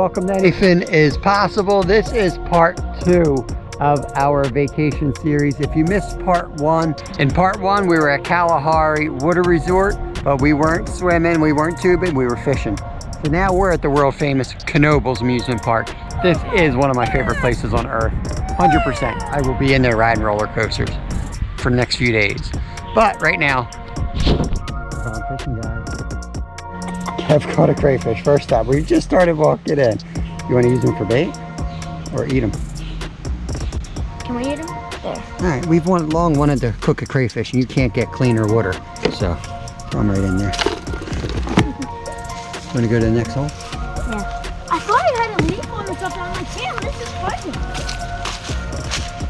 welcome to Anything is Possible. This is part 2 of our vacation series. If you missed part 1, in part 1 we were at Kalahari Water Resort, but we weren't swimming, we weren't tubing, we were fishing. So now we're at the world famous Knoebels Amusement Park. This is one of my favorite places on earth, 100%. I will be in there riding roller coasters for the next few days. But right now, we're going fishing, guys. Kev caught a crayfish, first stop. We just started walking in. You want to use them for bait or eat them? Can we eat them? Yeah. All right, we've long wanted to cook a crayfish, and you can't get cleaner water, so throw them right in there. Want to go to the next hole? Yeah. I thought I had a leaf on or something. I'm like, damn, this is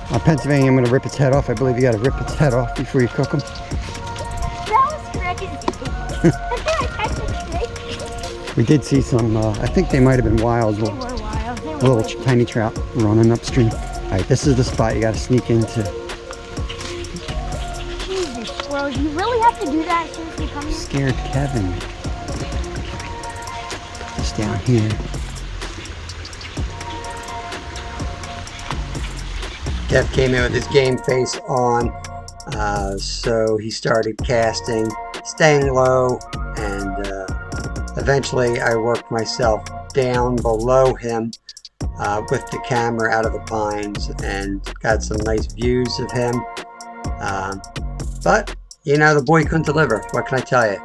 fun. On Pennsylvania, I'm going to rip its head off. I believe you got to rip its head off before you cook them. That was crazy. We did see some, I think they might have been wilds. They were wild. They were little tiny trout running upstream. All right, this is the spot you got to sneak into. Jesus, bro, you really have to do that as soon as you come here? Scared Kevin. Just down here. Kev came in with his game face on, so he started casting, staying low, and eventually I worked myself down below him with the camera out of the pines and got some nice views of him. But, you know, the boy couldn't deliver. What can I tell you?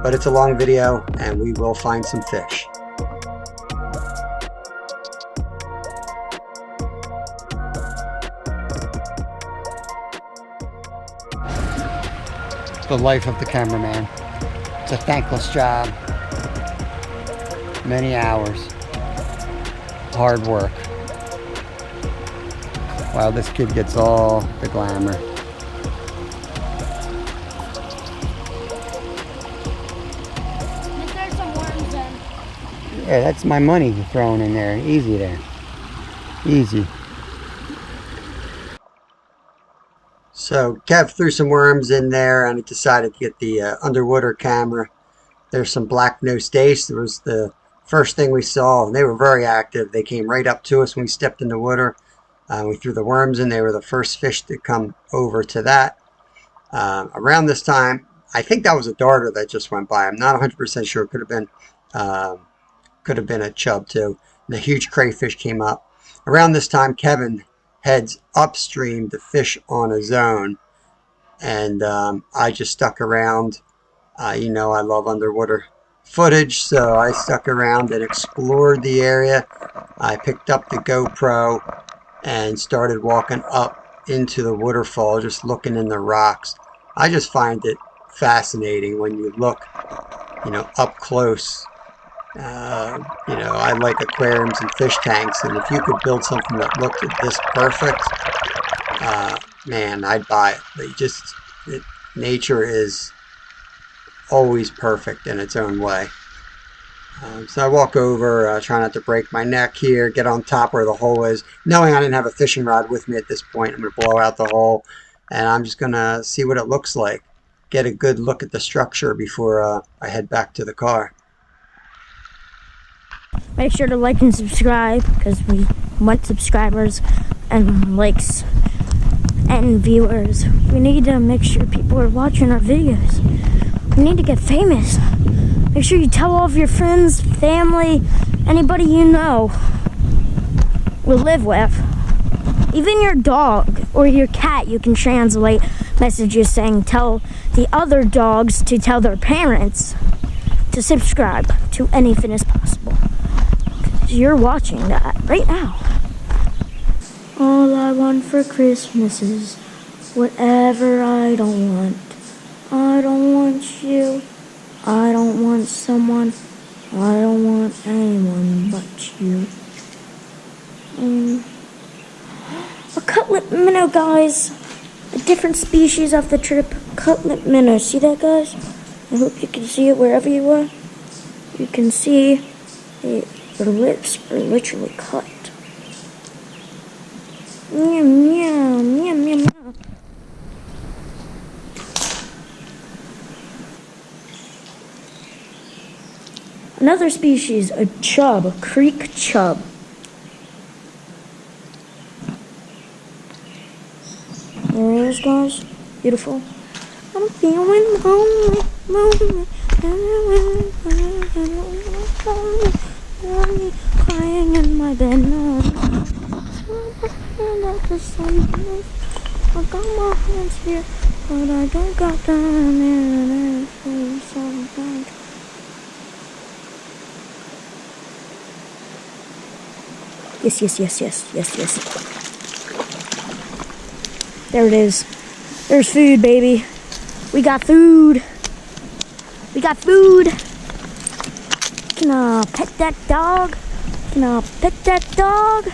But it's a long video and we will find some fish. The life of the cameraman. It's a thankless job. Many hours. Hard work. Wow, this kid gets all the glamour. There's some worms in. Yeah, that's my money you're throwing in there. Easy there. Easy. So Kev threw some worms in there and he decided to get the underwater camera. There's some black nose dace. There was the first thing we saw. They were very active. They came right up to us when we stepped in the water. We threw the worms in. They were the first fish to come over to that. Around this time, I think that was a darter that just went by. I'm not 100% sure. It could have been a chub too. And a huge crayfish came up. Around this time, Kevin heads upstream to fish on his own, and I just stuck around. You know, I love underwater footage, so I stuck around and explored the area. I picked up the GoPro and started walking up into the waterfall, just looking in the rocks. I just find it fascinating when you look, you know, up close. You know, I like aquariums and fish tanks, and if you could build something that looked this perfect, man, I'd buy it. Nature is always perfect in its own way. So I walk over, try not to break my neck here, get on top where the hole is, knowing I didn't have a fishing rod with me at this point. I'm going to blow out the hole, and I'm just going to see what it looks like, get a good look at the structure before I head back to the car. Make sure to like and subscribe, because we want subscribers and likes and viewers. We need to make sure people are watching our videos. We need to get famous. Make sure you tell all of your friends, family, anybody you know we live with. Even your dog or your cat, you can translate messages saying tell the other dogs to tell their parents to subscribe to Anything is Possible. You're watching that right now. All I want for Christmas is whatever I don't want. I don't want you. I don't want someone. I don't want anyone but you. A cutlet minnow, guys. A different species of the trip. Cutlet minnow. See that, guys? I hope you can see it wherever you are. You can see it. Their lips are literally cut. Meow, meow, meow, meow, meow. Another species, a chub, a creek chub. There he is, guys. Beautiful. I'm feeling lonely, lonely, lonely, crying in my bed. I got my hands here, but I don't got down there. Yes. There it is. There's food, baby. We got food. Can I pet that dog? Can I pet that dog?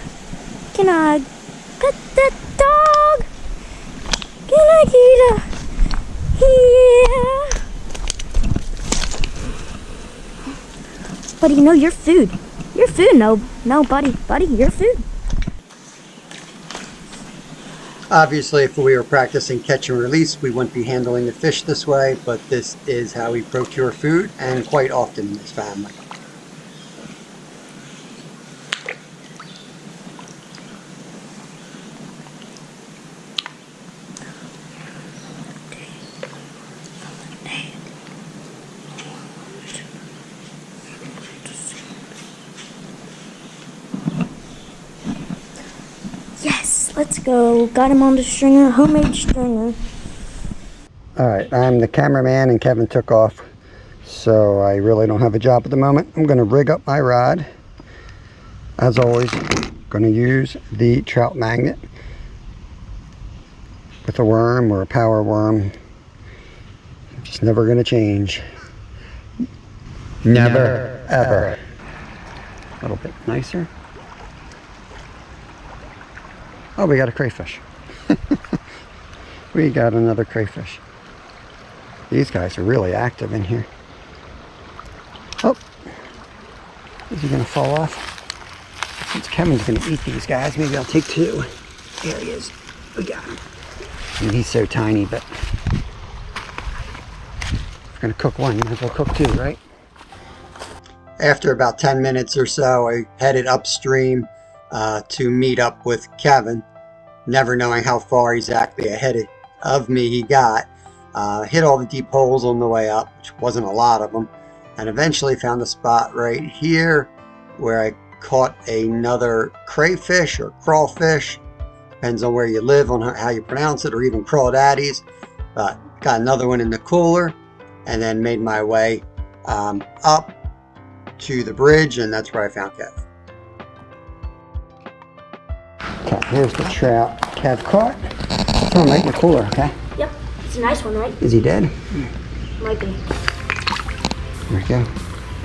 Can I pet that dog? Can I get a... Yeah. Buddy, no, you're food. You're food, no, buddy, you're food. Obviously, if we were practicing catch and release, we wouldn't be handling the fish this way, but this is how we procure food, and quite often in this family. Yes, let's go. Got him on the stringer, homemade stringer. Alright, I'm the cameraman and Kevin took off, so I really don't have a job at the moment. I'm going to rig up my rod. As always, going to use the trout magnet with a worm or a power worm. Just never going to change. Never, ever. A little bit nicer. Oh, we got a crayfish. We got another crayfish. These guys are really active in here. Oh, is he gonna fall off? Since Kevin's gonna eat these guys, maybe I'll take two. There he is. We got him. I mean, he's so tiny, but if we're gonna cook one, you might as well cook two, right? After about 10 minutes or so, I headed upstream to meet up with Kevin, never knowing how far exactly ahead of me he got. Hit all the deep holes on the way up, which wasn't a lot of them, and eventually found a spot right here where I caught another crayfish or crawfish, depends on where you live on how you pronounce it, or even crawdaddies. But got another one in the cooler, and then made my way up to the bridge, and that's where I found Kev. Okay, here's the trout Kev caught. Throw him right in the cooler, okay? Yep, it's a nice one, right? Is he dead? Might be. There we go.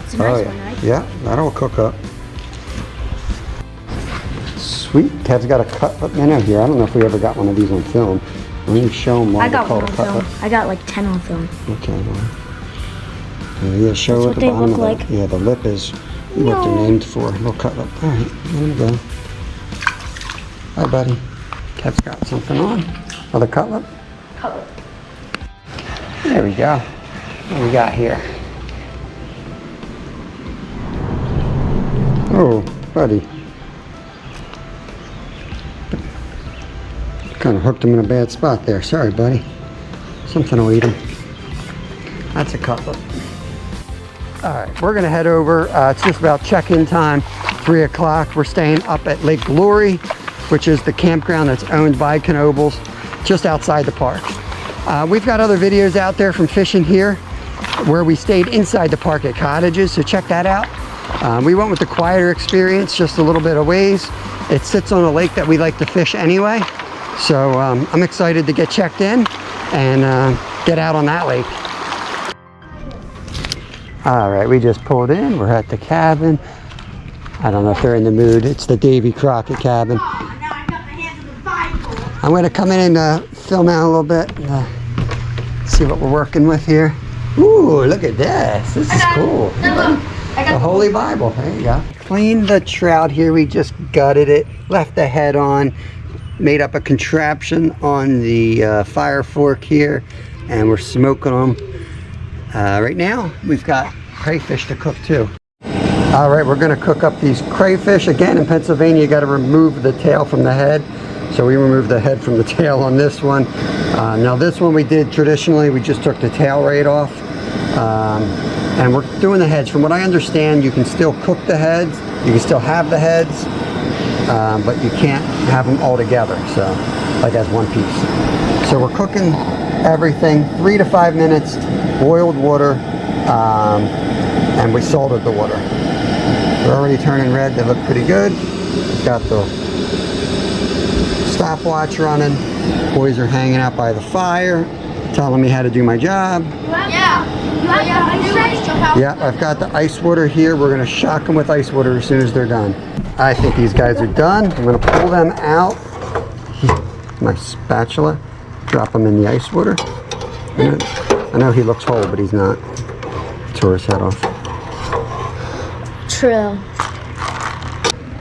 It's a nice one, right? Yeah, that'll cook up. Sweet. Kev's got a cutlet minnow here. I don't know if we ever got one of these on film. Why don't you show them why I got they're one called on a cutlet? film. I got like 10 on film. Okay, well. Yeah, show That's what what the they bottom look of like. Yeah, the lip is what they're named for. Little cutlet. All right, let him go. Hi, buddy. Kev's got something on. Another cutlet? Cutlet. There we go. What do we got here? Oh, buddy. Kind of hooked him in a bad spot there. Sorry, buddy. Something will eat him. That's a cutlet. All right, we're gonna head over. It's just about check-in time, 3 o'clock. We're staying up at Lake Glory, which is the campground that's owned by Knoebels, just outside the park. We've got other videos out there from fishing here where we stayed inside the park at cottages, so check that out. We went with the quieter experience, just a little bit of ways. It sits on a lake that we like to fish anyway, so I'm excited to get checked in and get out on that lake. All right, we just pulled in. We're at the cabin. I don't know if they're in the mood. It's the Davy Crockett cabin. Oh, now I got my hands on the Bible. I'm going to come in and film out a little bit and see what we're working with here. Ooh, look at this. This is cool. The Holy Bible. There you go. Cleaned the trout here. We just gutted it, left the head on, made up a contraption on the fire fork here, and we're smoking them. Right now, we've got crayfish to cook too. All right, we're gonna cook up these crayfish. Again, in Pennsylvania, you gotta remove the tail from the head. So we removed the head from the tail on this one. Now this one we did traditionally, we just took the tail right off. And we're doing the heads. From what I understand, you can still cook the heads, you can still have the heads, but you can't have them all together, so like as one piece. So we're cooking everything 3 to 5 minutes, boiled water, and we salted the water. They're already turning red, they look pretty good. Got the stopwatch running. Boys are hanging out by the fire, telling me how to do my job. Yeah, I've got the ice water here. We're gonna shock them with ice water as soon as they're done. I think these guys are done. I'm gonna pull them out. My spatula, drop them in the ice water. I know he looks whole, but he's not. Tore his head off. True.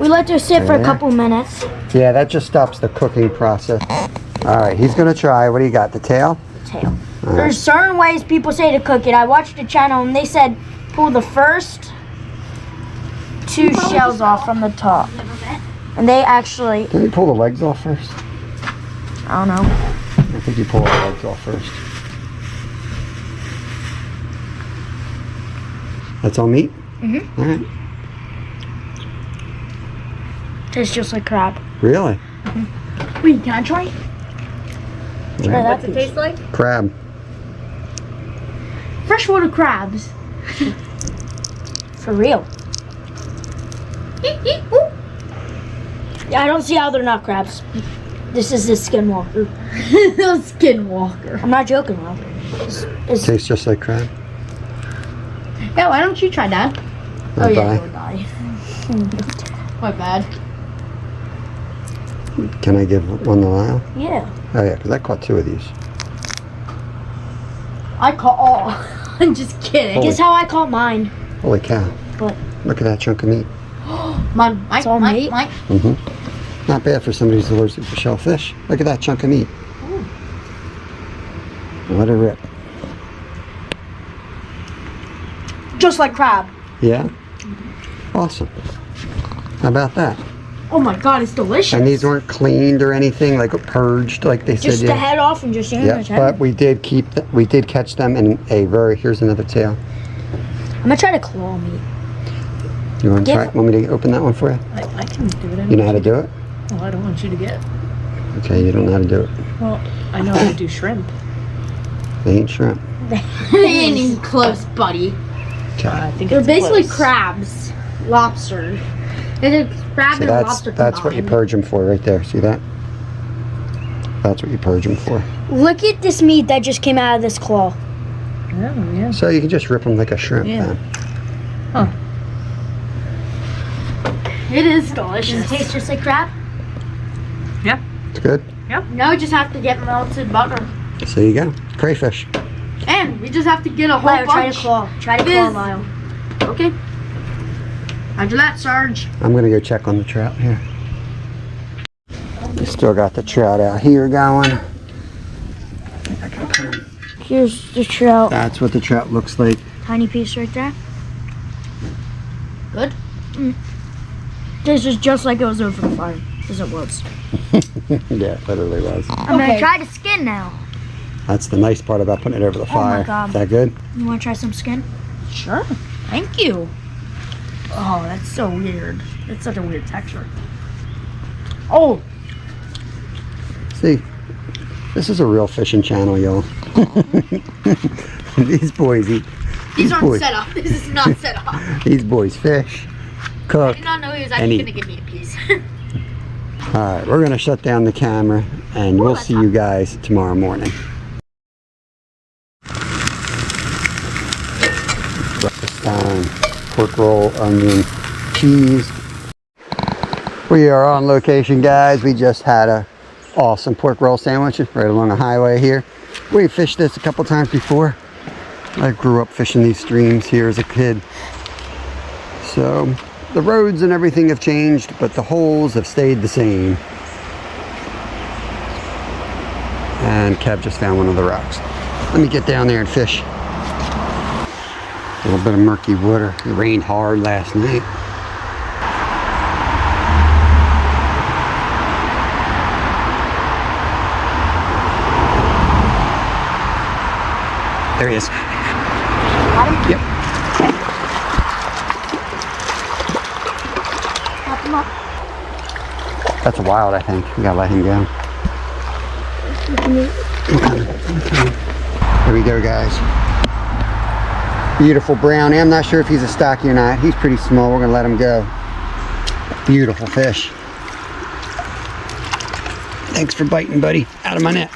We let her sit for a couple minutes. Yeah, that just stops the cooking process. All right, he's gonna try. What do you got, the tail? Tail. There's certain ways people say to cook it. I watched a channel and they said pull the first 2 shells off from the top. And they actually... Can you pull the legs off first? I don't know. I think you pull the legs off first. That's all meat? Mm-hmm. All right. Tastes just like crab. Really? Mm-hmm. Wait, can I try? Try that. What's it taste like? Crab. Freshwater crabs. For real. Yeah, I don't see how they're not crabs. This is the skinwalker. Skinwalker. I'm not joking, though. Tastes just like crab. Yeah, why don't you try that? Oh, yeah, Bye. you'll die. My bad. Can I give one to Lyle? Yeah. Oh yeah, because I caught 2 of these. I caught all. I'm just kidding. Holy- Guess how I caught mine. Holy cow. What? Look at that chunk of meat. Mike, all meat? Mike. Mm-hmm. Not bad for somebody who's allergic to shellfish. Look at that chunk of meat. Let it rip. Just like crab. Yeah? Awesome. How about that? Oh my god, it's delicious. And these weren't cleaned or anything, like purged, like they Just said. the head off and just Yeah, but we did we did catch them in a very. Here's another tail. I'm gonna try to claw meat. You want to Yeah. try? Want me to open that one for you? I can do it. You know how to do it? Well, I don't want you to get. Okay, you don't know how to do it. Well, I know how to do shrimp. They ain't shrimp. They ain't even close, buddy. Okay. I think They're it's basically close. crabs, lobster. It's crab See, and lobster that's what you combined. purge them for right there. See that? That's what you purge them for. Look at this meat that just came out of this claw. Oh, yeah. So you can just rip them like a shrimp Yeah. then. Huh. It is delicious. Does it taste just like crab? Yeah. It's good. No, we just have to get melted butter. So you go. Crayfish. And we just have to get a whole Lyle, try to bunch. claw. Try to claw, Lyle. Okay. Roger that, Sarge. I'm gonna go check on the trout here. We still got the trout out here going. Here's the trout. That's what the trout looks like. Tiny piece right there. Good. This is just like it was over the fire. As it was. Yeah, it literally was. I'm gonna try the skin now. That's the nice part about putting it over the fire. God. Is that good? You wanna try some skin? Sure. Thank you. Oh, that's so weird. It's such a weird texture. Oh, See, this is a real fishing channel, y'all. These boys eat. these aren't boys, set up. This is not set up. These boys fish, cook. I did not know he was And actually eat. going to give me a piece. All right, we're gonna shut down the camera, and we'll see you guys tomorrow morning. Breakfast time. Pork roll, onion, cheese. We are on location, guys. We just had a awesome pork roll sandwich right along the highway here. We fished this a couple times before. I grew up fishing these streams here as a kid. So the roads and everything have changed, but the holes have stayed the same. And Kev just found one of the rocks. Let me get down there and fish. A little bit of murky water. It rained hard last night. There he is. Got him? Yep. Pop him up. That's a wild, I think. We gotta let him go. Here we go, guys. Beautiful brownie. I'm not sure if he's a stocky or not. He's pretty small. We're gonna let him go. Beautiful fish. Thanks for biting, buddy. Out of my net.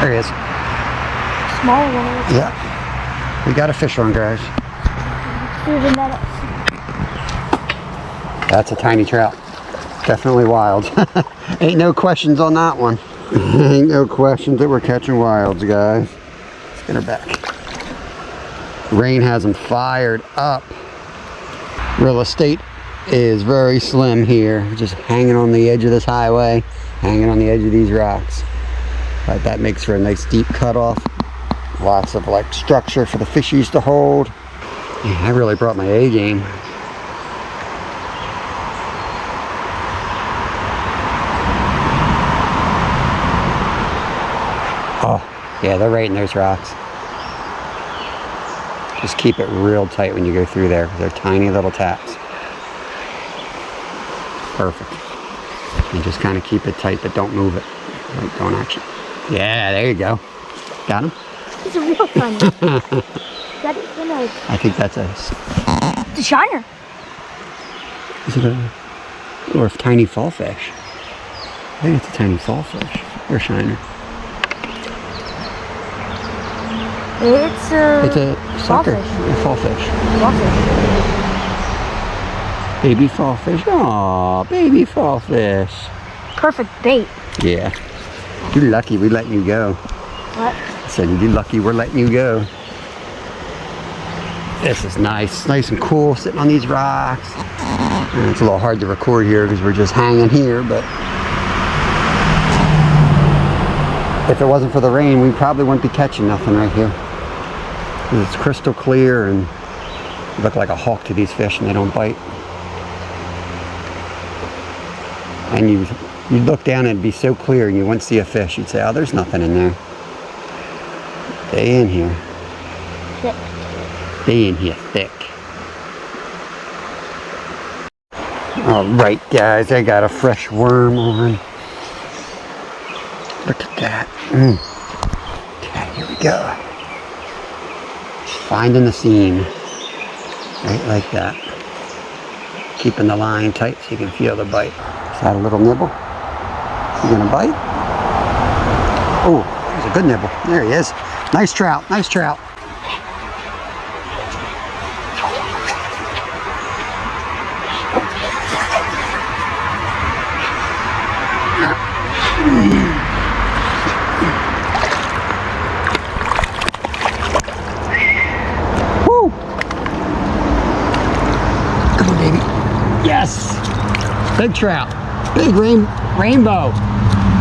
There he is. Smaller one. Yeah. We got a fish on, guys. Through the net. That's a tiny trout. Definitely wild. Ain't no questions on that one. Ain't no questions that we're catching wilds, guys. Let's get her back. Rain has them fired up. Real estate is very slim here. Just hanging on the edge of this highway, hanging on the edge of these rocks. But that makes for a nice deep cutoff. Lots of like structure for the fishies to hold. Yeah, I really brought my A game. Oh, yeah, they're right in those rocks. Just keep it real tight when you go through there. They're tiny little taps. Perfect. And just kind of keep it tight, but don't move it. Like, don't actually. Yeah, there you go. Got him? It's a real funny. That is Minnows. I think that's a... It's a shiner. Is it a... Or a tiny fall fish? I think it's a tiny fall fish. Or shiner. It's a sucker. fall fish. A fall fish. Fall fish. Baby fall fish. Aw, baby fall fish. Perfect bait. Yeah. You're lucky we let you go. What? I said, you're lucky we're letting you go. This is nice. Nice and cool sitting on these rocks. And it's a little hard to record here because we're just hanging here, but if it wasn't for the rain, we probably wouldn't be catching nothing right here. 'Cause it's crystal clear and you look like a hawk to these fish and they don't bite. And you'd look down and it'd be so clear and you wouldn't see a fish. You'd say, oh, there's nothing in there. They in here. Thick. They in here thick. Alright guys, I got a fresh worm on. Look at that. Okay, here we go. Just finding the seam. Right like that. Keeping the line tight so you can feel the bite. Is that a little nibble? You gonna bite? Oh, there's a good nibble. There he is. Nice trout, nice trout. Woo! Come on, baby. Yes! Big trout. Big rainbow.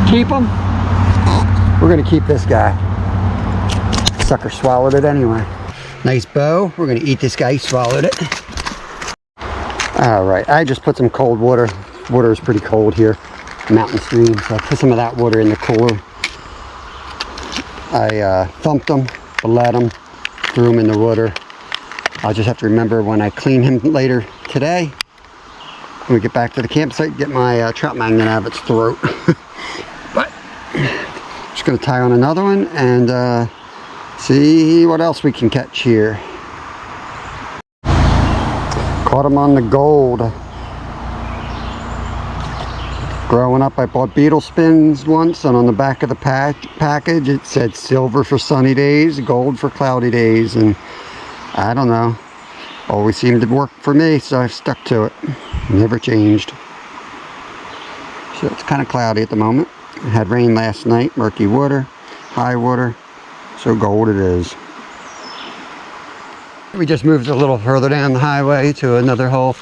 Keep him. We're gonna keep this guy. Sucker swallowed it anyway. Nice bow. We're gonna eat this guy. He swallowed it. All right, I just put some cold water. Water is pretty cold here, mountain stream. So I put some of that water in the cooler. I thumped him, bled him, threw him in the water. I'll just have to remember when I clean him later today. When we get back to the campsite, get my trout magnet out of its throat. But just gonna tie on another one and see what else we can catch here. Caught him on the gold. Growing up, I bought beetle spins once, and on the back of the package it said silver for sunny days, gold for cloudy days, and I don't know. Always seemed to work for me, so I've stuck to it. Never changed. So it's kind of cloudy at the moment. It had rain last night, murky water, high water, so gold it is. We just moved a little further down the highway to another hole.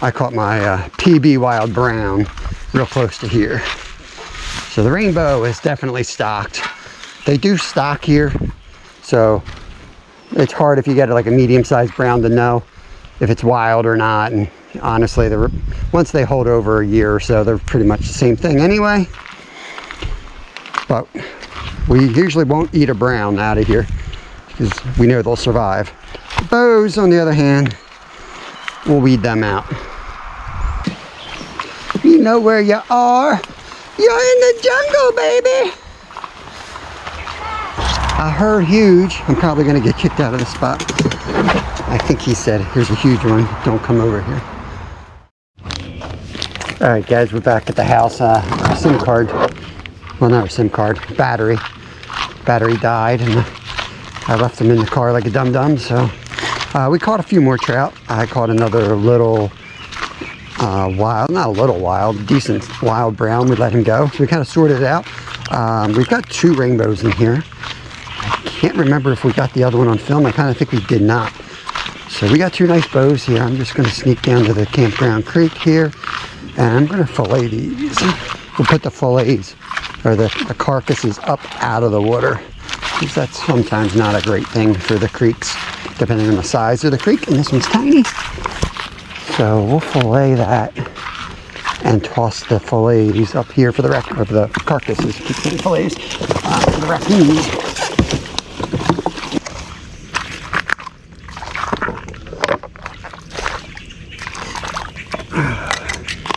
I caught my PB Wild Brown real close to here. So the rainbow is definitely stocked. They do stock here, so it's hard if you get like a medium-sized brown to know if it's wild or not. And honestly, once they hold over a year or so, they're pretty much the same thing anyway. But we usually won't eat a brown out of here because we know they'll survive. The bows, on the other hand, we'll weed them out. You know where you are. You're in the jungle, baby. I heard huge. I'm probably gonna get kicked out of the spot. I think he said, here's a huge one. Don't come over here. All right, guys, we're back at the house. Our SIM card, well, not our SIM card, battery died, and I left them in the car like a dum-dum. So we caught a few more trout. I caught another little wild, not a little wild, decent wild brown. We let him go. So we kind of sorted it out. We've got 2 rainbows in here. I can't remember if we got the other one on film. I kind of think we did not. So we got 2 nice bows here. I'm just going to sneak down to the campground creek here, and I'm going to fillet these. We'll put the fillets, or the carcasses, up out of the water, because that's sometimes not a great thing for the creeks, depending on the size of the creek. And this one's tiny. So we'll fillet that and toss the fillets up here for the carcasses. Keep saying fillets for the raccoons.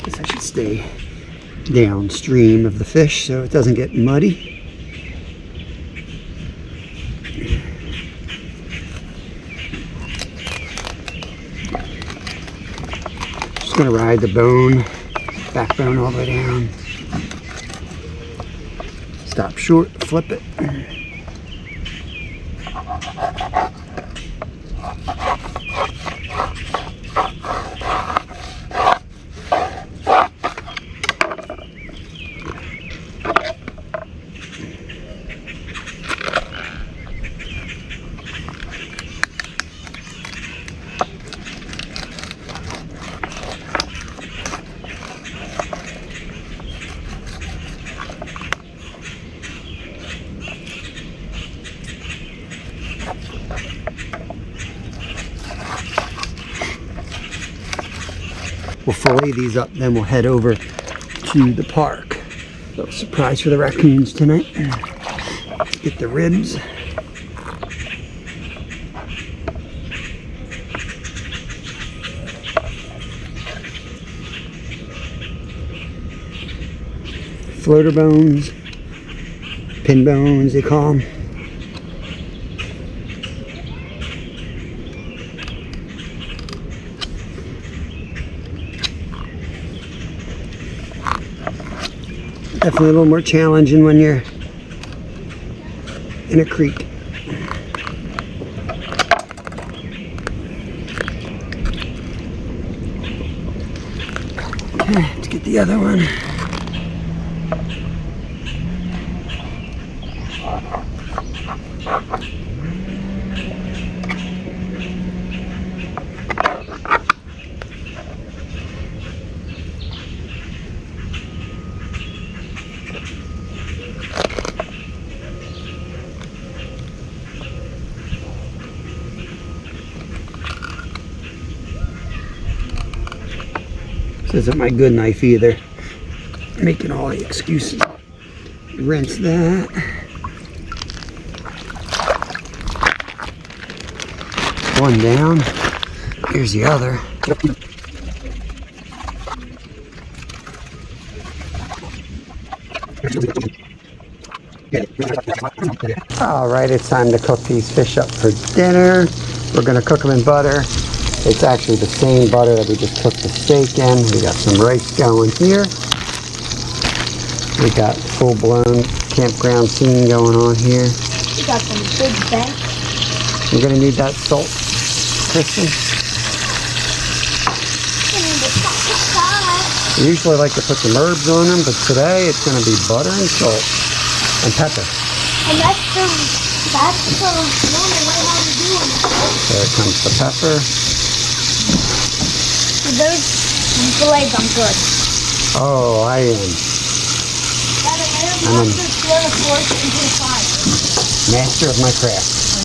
Guess I should stay downstream of the fish so it doesn't get muddy. Just gonna ride the backbone all the way down. Stop short, flip it. We'll fillet these up, then we'll head over to the park. Little surprise for the raccoons tonight. Let's get the ribs. Floater bones, pin bones they call them. Definitely a little more challenging when you're in a creek. Okay, let's get the other one. This isn't my good knife either. Making all the excuses. Rinse that. One down. Here's the other. All right, it's time to cook these fish up for dinner. We're gonna cook them in butter. It's actually the same butter that we just cooked the steak in. We got some rice going here. We got full-blown campground scene going on here. We got some big bench. We're gonna need that salt, Kristen. We usually like to put some herbs on them, but today it's gonna be butter and salt and pepper. And that's the That's the normal way how to do it. There comes the pepper. Those fillets I'm good. Oh, I am. I'm a master of my craft.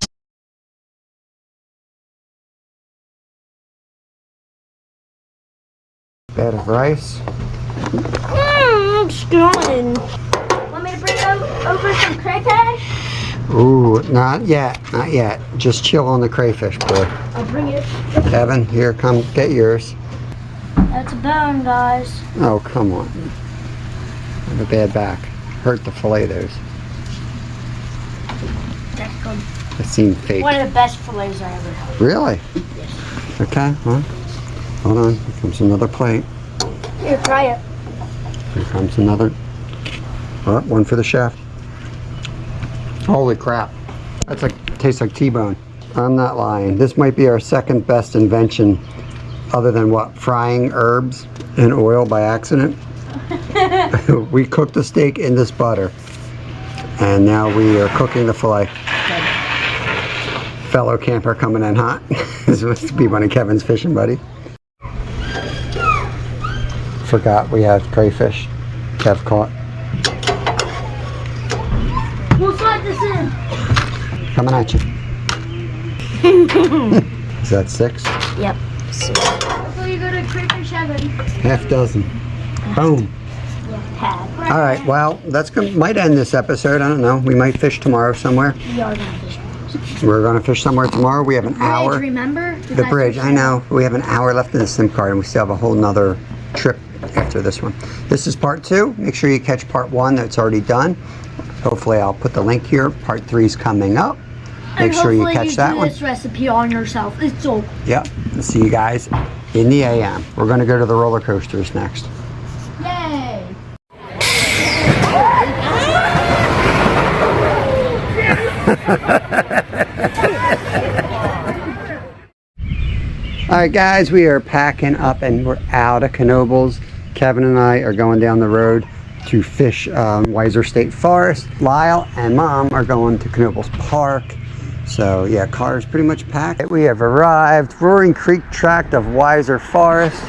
Bed of rice. I'm struggling. Want me to bring over some crayfish? Ooh, not yet, not yet. Just chill on the crayfish, boy. I'll bring it. Kevin, here, come get yours. That's a bone, guys. Oh, come on. I have a bad back. Hurt the fillet those. That's good. They seem fake. One of the best fillets I ever had. Really? Yes. Okay, well, hold on. Here comes another plate. Here, try it. Here comes another. Oh, one for the chef. Holy crap. That's like, tastes like T-bone. I'm not lying. This might be our second best invention other than what? Frying herbs in oil by accident. We cooked the steak in this butter. And now we are cooking the filet. Fellow camper coming in hot. This must be one of Kevin's fishing buddies. Forgot we have crayfish. Kev caught. We'll slide this in. Coming at you. Is that 6? Yep. So you go to crayfish heaven. Half dozen. Boom. Pad. All right, well, might end this episode. I don't know. We might fish tomorrow somewhere. We are gonna fish. We're going to fish somewhere tomorrow. We have an hour. Remember? The bridge, I know. We have an hour left in the SIM card, and we still have a whole nother trip after this one. This is part 2. Make sure you catch part 1 that's already done. Hopefully, I'll put the link here. Part 3 is coming up. Make sure you catch that one. This recipe on yourself. It's so cool. Yep. See you guys in the AM. We're going to go to the roller coasters next. Yay! All right, guys, we are packing up and we're out of Knoebels. Kevin and I are going down the road to fish Weiser State Forest. Lyle and Mom are going to Knoebels Park. So yeah, car is pretty much packed. We have arrived, Roaring Creek tract of Weiser Forest.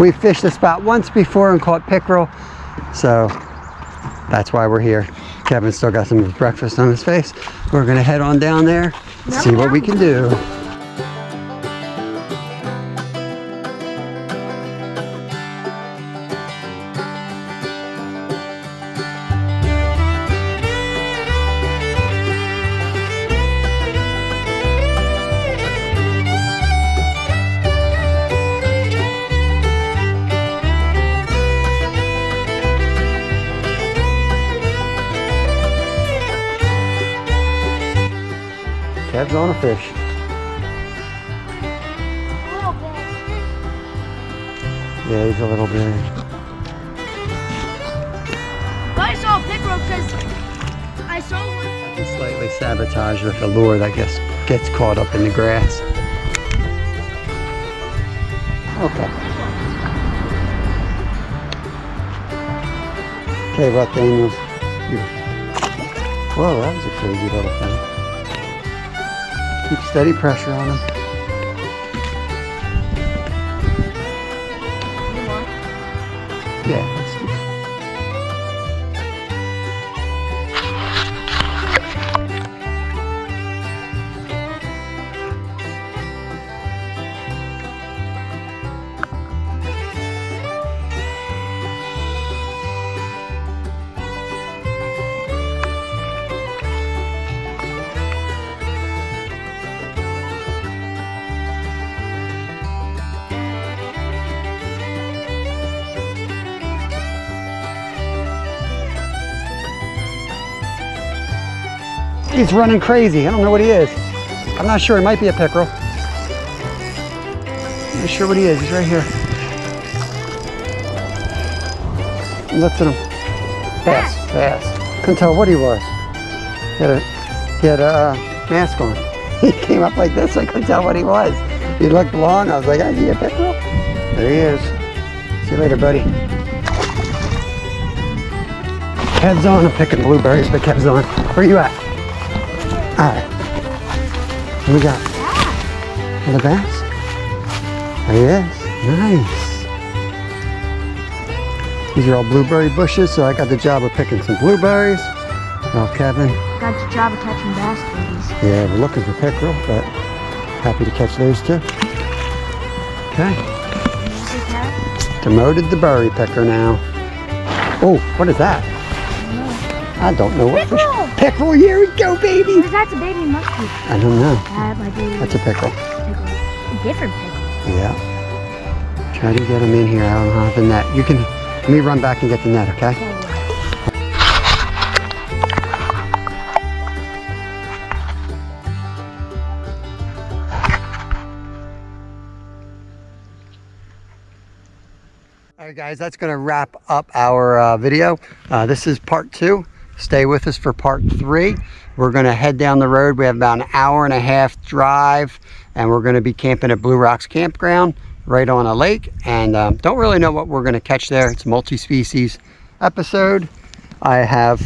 We fished the spot once before and caught pickerel, so that's why we're here. Kevin's still got some of his breakfast on his face. We're gonna head on down there, see what we can do. Kev's on a fish. Yeah, he's a little big. I saw a pickerel because I saw one. It's slightly sabotaged with the lure that gets caught up in the grass. Okay. Okay, what Daniels? Whoa, that was a crazy little thing. Keep steady pressure on him. Yeah, let's do it. He's running crazy. I don't know what he is. I'm not sure. He might be a pickerel. I'm not sure what he is. He's right here. I'm lifting him. Fast. Couldn't tell what he was. He had a mask on. He came up like this. I couldn't tell what he was. He looked long. I was like, is he a pickerel? There he is. See you later, buddy. Kev's on. I'm picking blueberries, but Kev's on. Where you at? Alright. What we got? The bass? There he is. Nice. These are all blueberry bushes, so I got the job of picking some blueberries. Oh, Kevin. Got the job of catching bass, babies. Yeah, we're looking for pickerel, but happy to catch those too. Okay. Demoted the berry picker now. Oh, what is that? I don't know what fish. Pickerel, here we go, baby. That's a baby monkey. I don't know. That might be That's a pickerel. a different pickle. Yeah. Try to get them in here. I don't have the net. You can, let me run back and get the net, okay? All right, guys, that's going to wrap up our video. This is part 2. Stay with us for part 3. We're going to head down the road. We have about an hour and a half drive, and we're going to be camping at Blue Rocks Campground right on a lake. And don't really know what we're going to catch there. It's a multi-species episode. I have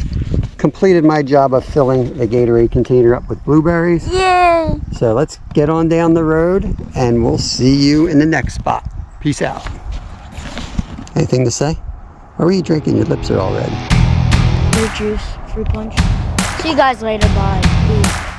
completed my job of filling the Gatorade container up with blueberries. Yay! So let's get on down the road, and we'll see you in the next spot. Peace out. Anything to say? What were you drinking? Your lips are all red. Fruit juice, fruit punch. See you guys later. Bye. Peace.